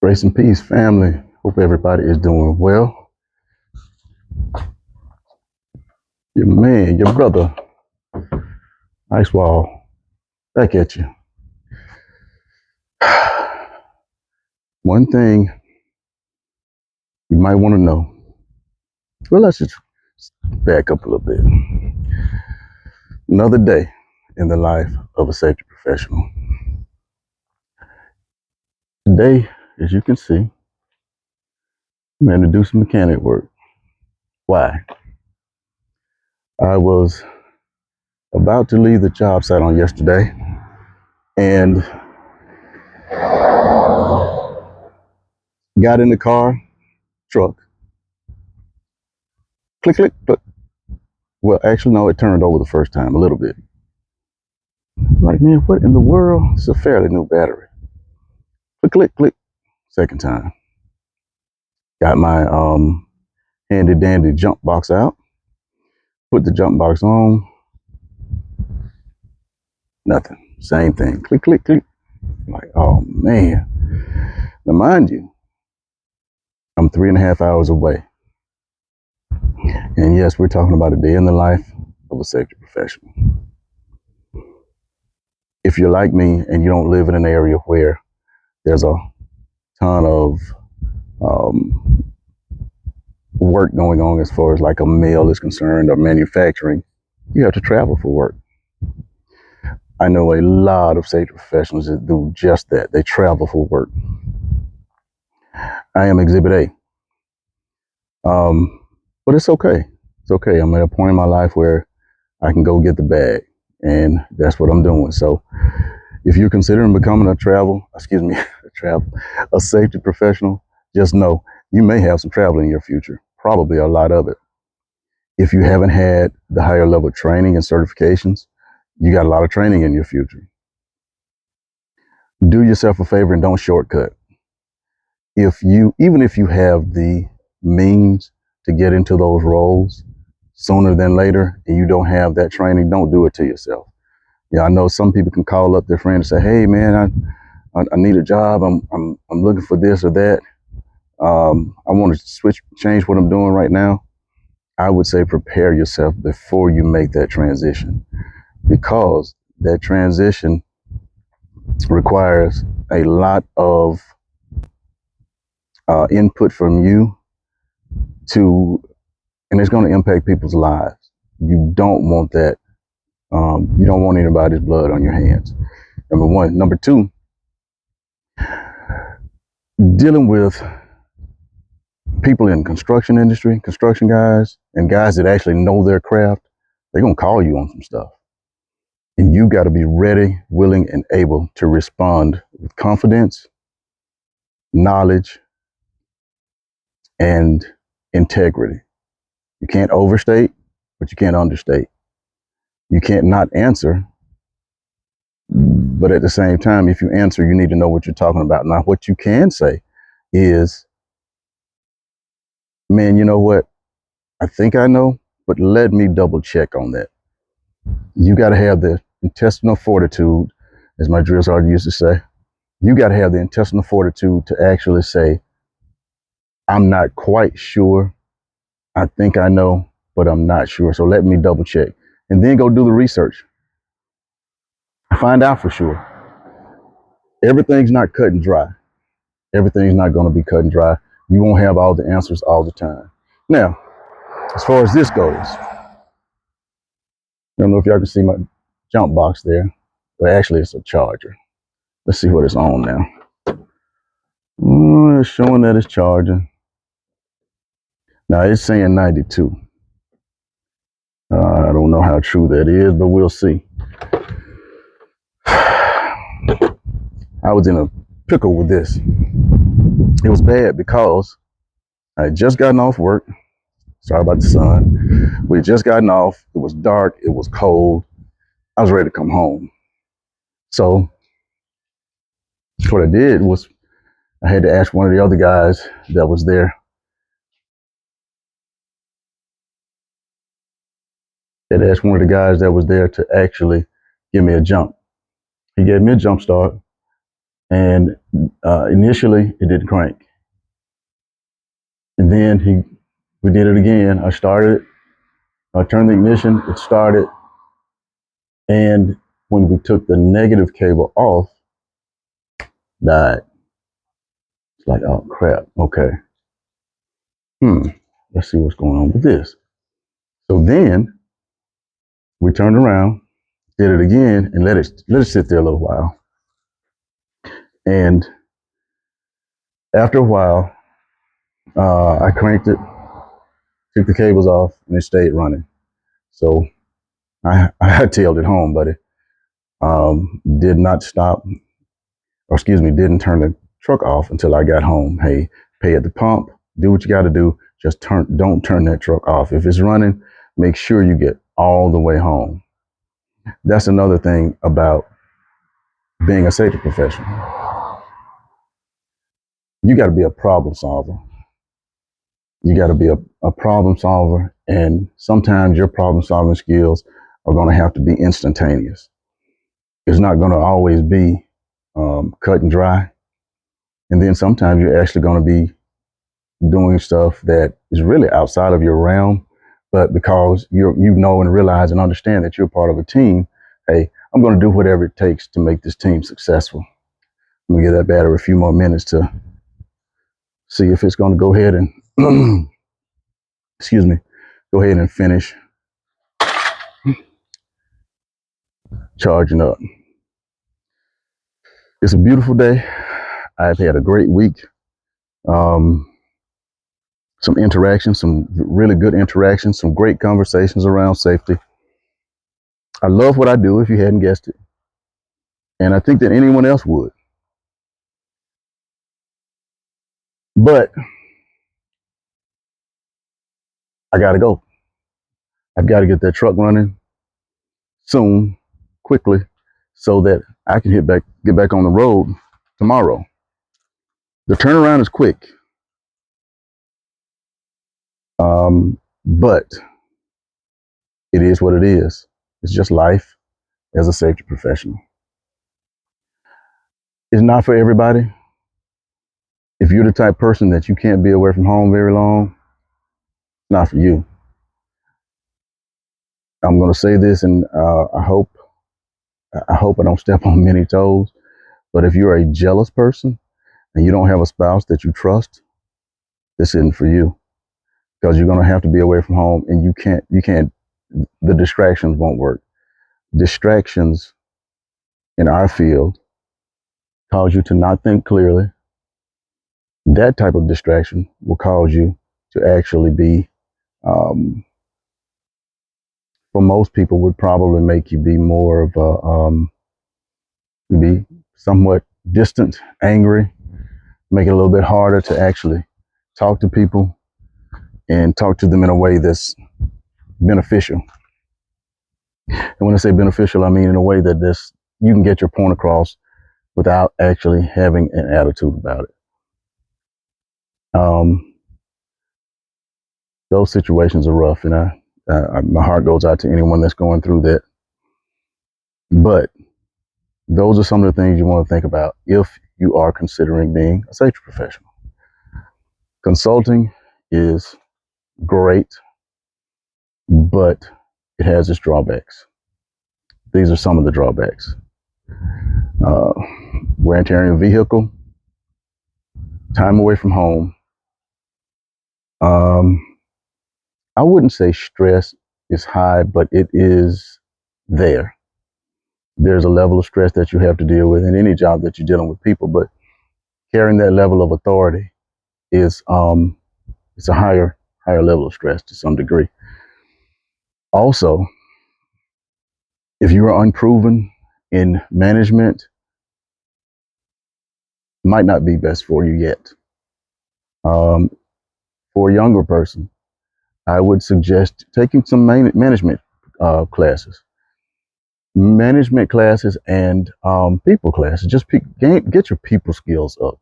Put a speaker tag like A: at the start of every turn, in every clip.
A: Grace and peace, family. Hope everybody is doing well. Your man, your brother, Ice Wall, back at you. One thing you might want to know. Well, let's just back up a little bit. Another day in the life of a safety professional. Today, as you can see, I'm going to do some mechanic work. Why? I was about to leave the job site on yesterday and got in the truck. Click, click, but well, actually, no, it turned over the first time a little bit. Like, man, what in the world? It's a fairly new battery. Click, click, click. Second time. Got my handy dandy jump box out. Put the jump box on. Nothing. Same thing. Click, click, click. Like, oh man. Now, mind you, I'm 3.5 hours away. And yes, we're talking about a day in the life of a safety professional. If you're like me and you don't live in an area where there's a ton of work going on as far as like a mill is concerned or manufacturing, you have to travel for work. I know a lot of safety professionals that do just that. They travel for work. I am Exhibit A. But it's okay. It's okay. I'm at a point in my life where I can go get the bag, and that's what I'm doing. So if you're considering becoming a safety professional, just know you may have some travel in your future, probably a lot of it. If you haven't had the higher level training and certifications, you got a lot of training in your future. Do yourself a favor and don't shortcut. Even if you have the means to get into those roles sooner than later and you don't have that training, don't do it to yourself. Yeah, I know some people can call up their friend and say, "Hey man, I need a job. I'm looking for this or that. I want to change what I'm doing right now." I would say prepare yourself before you make that transition, because that transition requires a lot of input from you and it's going to impact people's lives. You don't want that. You don't want anybody's blood on your hands. Number one. Number two, dealing with people in construction industry, construction guys, and guys that actually know their craft, they're going to call you on some stuff. And you got to be ready, willing, and able to respond with confidence, knowledge, and integrity. You can't overstate, but you can't understate. You can't not answer, but at the same time, if you answer, you need to know what you're talking about. Now, what you can say is, "Man, you know what? I think I know, but let me double check on that." You got to have the intestinal fortitude, as my drill sergeant used to say. You got to have the intestinal fortitude to actually say, "I'm not quite sure. I think I know, but I'm not sure. So let me double check." And then go do the research. Find out for sure. Everything's not cut and dry. Everything's not going to be cut and dry. You won't have all the answers all the time. Now, as far as this goes, I don't know if y'all can see my jump box there, but actually it's a charger. Let's see what it's on now. It's showing that it's charging. Now it's saying 92. I don't know how true that is, but we'll see. I was in a pickle with this. It was bad because I had just gotten off work. Sorry about the sun. We had just gotten off. It was dark. It was cold. I was ready to come home. So what I did was I had to ask one of the other guys that was there. I had to ask one of the guys that was there to actually give me a jump. He gave me a jump start, And initially, it didn't crank. And then we did it again. I started it. I turned the ignition. It started. And when we took the negative cable off, died. It's like, oh crap. Okay. Let's see what's going on with this. So then we turned around, did it again, and let it sit there a little while. And after a while, I cranked it, took the cables off, and it stayed running. So I tailed it home, buddy. Did not stop, or excuse me, didn't turn the truck off until I got home. Hey, pay at the pump, do what you got to do. Just don't turn that truck off. If it's running, make sure you get all the way home. That's another thing about being a safety professional. You got to be a problem solver. You got to be a problem solver, and sometimes your problem solving skills are going to have to be instantaneous. It's not going to always be cut and dry. And then sometimes you're actually going to be doing stuff that is really outside of your realm, but because you know and realize and understand that you're part of a team, hey, I'm going to do whatever it takes to make this team successful. I'm going to give that battery a few more minutes to see if it's going to go ahead and excuse me, go ahead and finish charging up. It's a beautiful day. I've had a great week. Some interactions, some really good interactions, some great conversations around safety. I love what I do, if you hadn't guessed it. And I think that anyone else would. But I got to go. I've got to get that truck running soon, quickly, so that I can get back on the road tomorrow. The turnaround is quick, but it is what it is. It's just life as a safety professional. It's not for everybody. If you're the type of person that you can't be away from home very long, it's not for you. I'm going to say this, and I hope I don't step on many toes. But if you're a jealous person and you don't have a spouse that you trust, this isn't for you, because you're going to have to be away from home, and you can't. The distractions won't work. Distractions in our field cause you to not think clearly. That type of distraction will cause you to actually be, for most people, would probably make you be more of be somewhat distant, angry, make it a little bit harder to actually talk to people and talk to them in a way that's beneficial. And when I say beneficial, I mean in a way that you can get your point across without actually having an attitude about it. Those situations are rough, and my heart goes out to anyone that's going through that. But those are some of the things you want to think about if you are considering being a safety professional. Consulting is great, but it has its drawbacks. These are some of the drawbacks. Wear and tear on your vehicle, time away from home. I wouldn't say stress is high, but it is there. There's a level of stress that you have to deal with in any job that you're dealing with people, but carrying that level of authority is it's a higher level of stress to some degree. Also, if you are unproven in management, might not be best for you yet. For a younger person, I would suggest taking some management classes. Management classes and people classes. Just get your people skills up.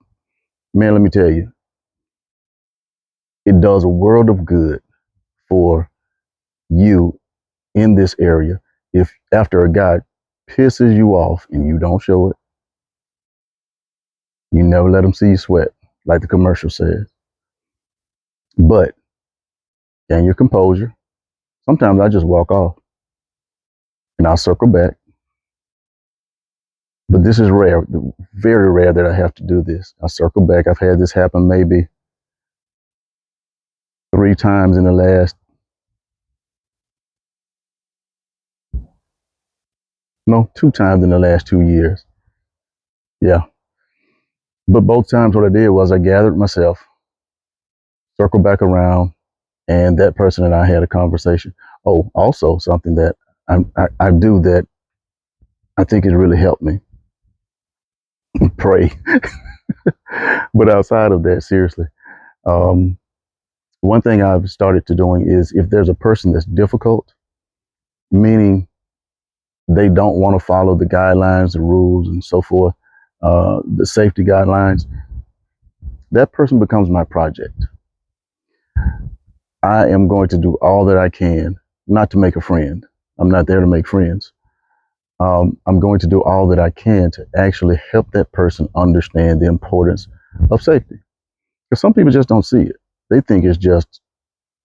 A: Man, let me tell you, it does a world of good for you in this area. If after a guy pisses you off and you don't show it, You never let them see you sweat, like the commercial says. But gain your composure. Sometimes I just walk off and I'll circle back. But this is rare, very rare that I have to do this. I circle back. I've had this happen maybe 3 times in the last, no, 2 times in the last 2 years. Yeah. But both times what I did was I gathered myself, circled back around, and that person and I had a conversation. Oh, also something that I do that I think has really helped me. Pray. But outside of that, seriously, um, one thing I've started to doing is if there's a person that's difficult, meaning they don't want to follow the guidelines, the rules, and so forth, the safety guidelines, that person becomes my project. I am going to do all that I can, not to make a friend. I'm not there to make friends. I'm going to do all that I can to actually help that person understand the importance of safety. Because some people just don't see it. They think it's just,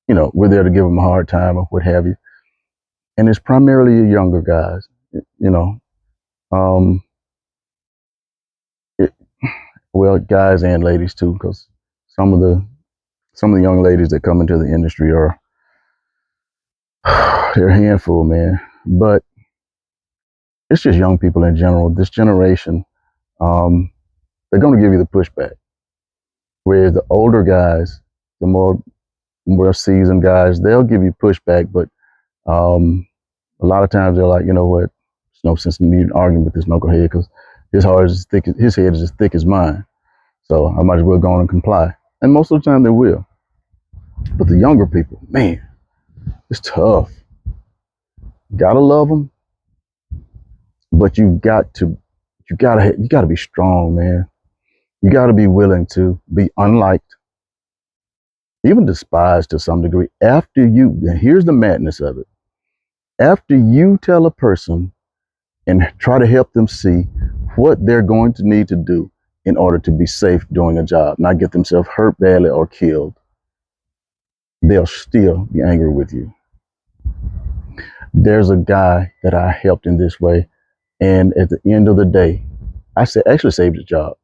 A: we're there to give them a hard time or what have you. And it's primarily younger guys, you know. Um, it, well, guys and ladies too, because some of the young ladies that come into the industry are they're a handful, man. But it's just young people in general. This generation, they're going to give you the pushback. Where the older guys, the more seasoned guys, they'll give you pushback, but a lot of times they're like, you know what, there's no sense in me arguing with this knucklehead because his heart is as thick, his head is as thick as mine. So I might as well go on and comply. And most of the time they will. But the younger people, man, it's tough. Gotta love them, but you gotta be strong, man. You gotta be willing to be unliked, even despised to some degree. After you, and here's the madness of it. After you tell a person and try to help them see what they're going to need to do in order to be safe doing a job, not get themselves hurt badly or killed, they'll still be angry with you. There's a guy that I helped in this way, and at the end of the day, actually saved his job.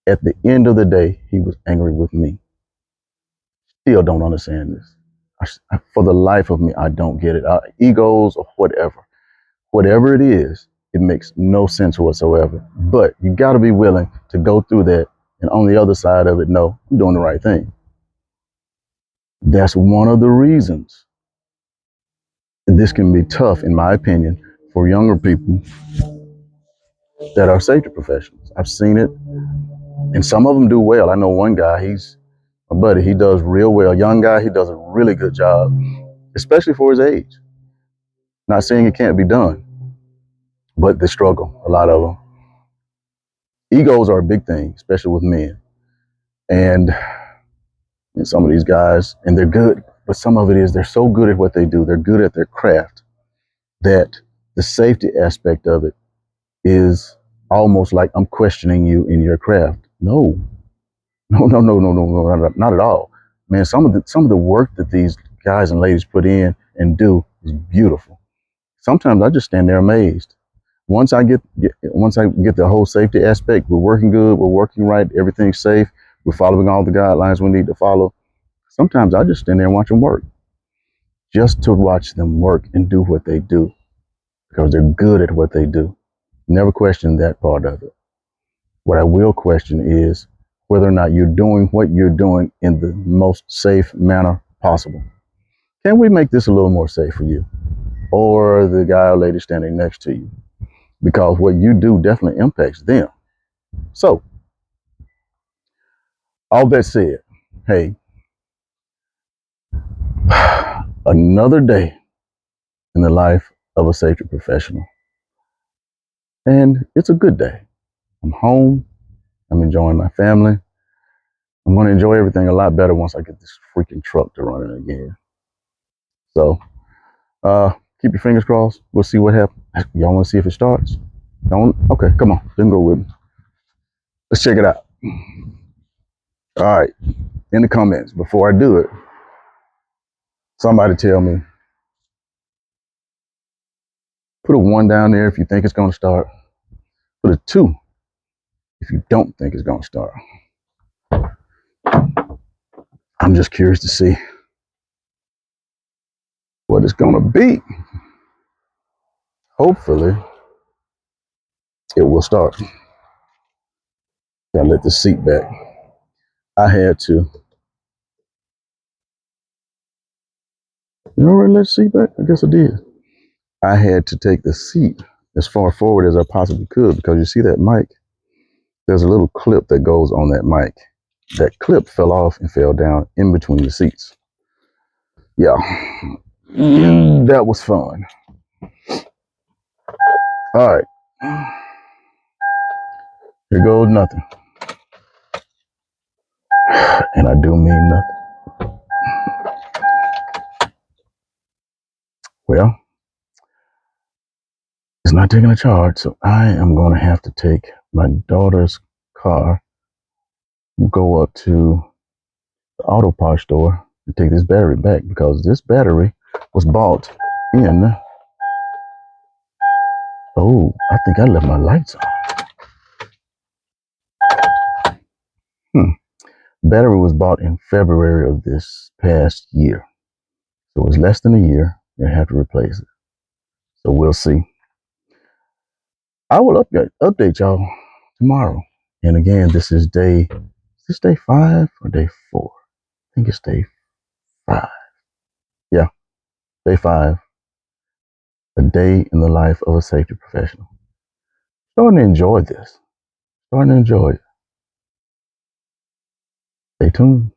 A: At the end of the day, he was angry with me. Still don't understand this. For the life of me, I don't get it. Egos or whatever it is, it makes no sense whatsoever. But you got to be willing to go through that, and on the other side of it, no, I'm doing the right thing. That's one of the reasons this can be tough, in my opinion, for younger people that are safety professionals. I've seen it, and some of them do well. I know one guy, he's my buddy, he does real well. Young guy, he does a really good job, especially for his age. Not saying it can't be done, but they struggle, a lot of them. Egos are a big thing, especially with men. And some of these guys, and they're good, but some of it is they're so good at what they do, they're good at their craft, that the safety aspect of it is almost like I'm questioning you in your craft. No, not at all. Man, some of the work that these guys and ladies put in and do is beautiful. Sometimes I just stand there amazed. Once I get the whole safety aspect, we're working good, we're working right, everything's safe, we're following all the guidelines we need to follow. Sometimes I just stand there and watch them work, just to watch them work and do what they do, because they're good at what they do. Never question that part of it. What I will question is whether or not you're doing what you're doing in the most safe manner possible. Can we make this a little more safe for you or the guy or lady standing next to you? Because what you do definitely impacts them. So, all that said, hey, another day in the life of a safety professional. And it's a good day. I'm home. I'm enjoying my family. I'm going to enjoy everything a lot better once I get this freaking truck to running again. So, keep your fingers crossed. We'll see what happens. Y'all want to see if it starts? Don't? Okay, come on. Then go with me. Let's check it out. All right, in the comments, before I do it, somebody tell me, put a 1 down there if you think it's going to start. Put a 2 if you don't think it's going to start. I'm just curious to see what it's going to be. Hopefully, it will start. Gotta let the seat back. I had to. You already let the seat back? I guess I did. I had to take the seat as far forward as I possibly could because you see that mic? There's a little clip that goes on that mic. That clip fell off and fell down in between the seats. Yeah, that was fun. All right, here goes nothing. And I do mean nothing. Well, it's not taking a charge, so I am going to have to take my daughter's car, go up to the auto parts store and take this battery back because this battery was bought in. Oh, I think I left my lights on. Battery was bought in February of this past year. So it was less than a year. They have to replace it. So we'll see. I will update y'all tomorrow. And again, this is day 5 or day 4? I think it's day 5. Yeah, day 5. A day in the life of a safety professional. Starting to enjoy this. Starting to enjoy it. Stay tuned.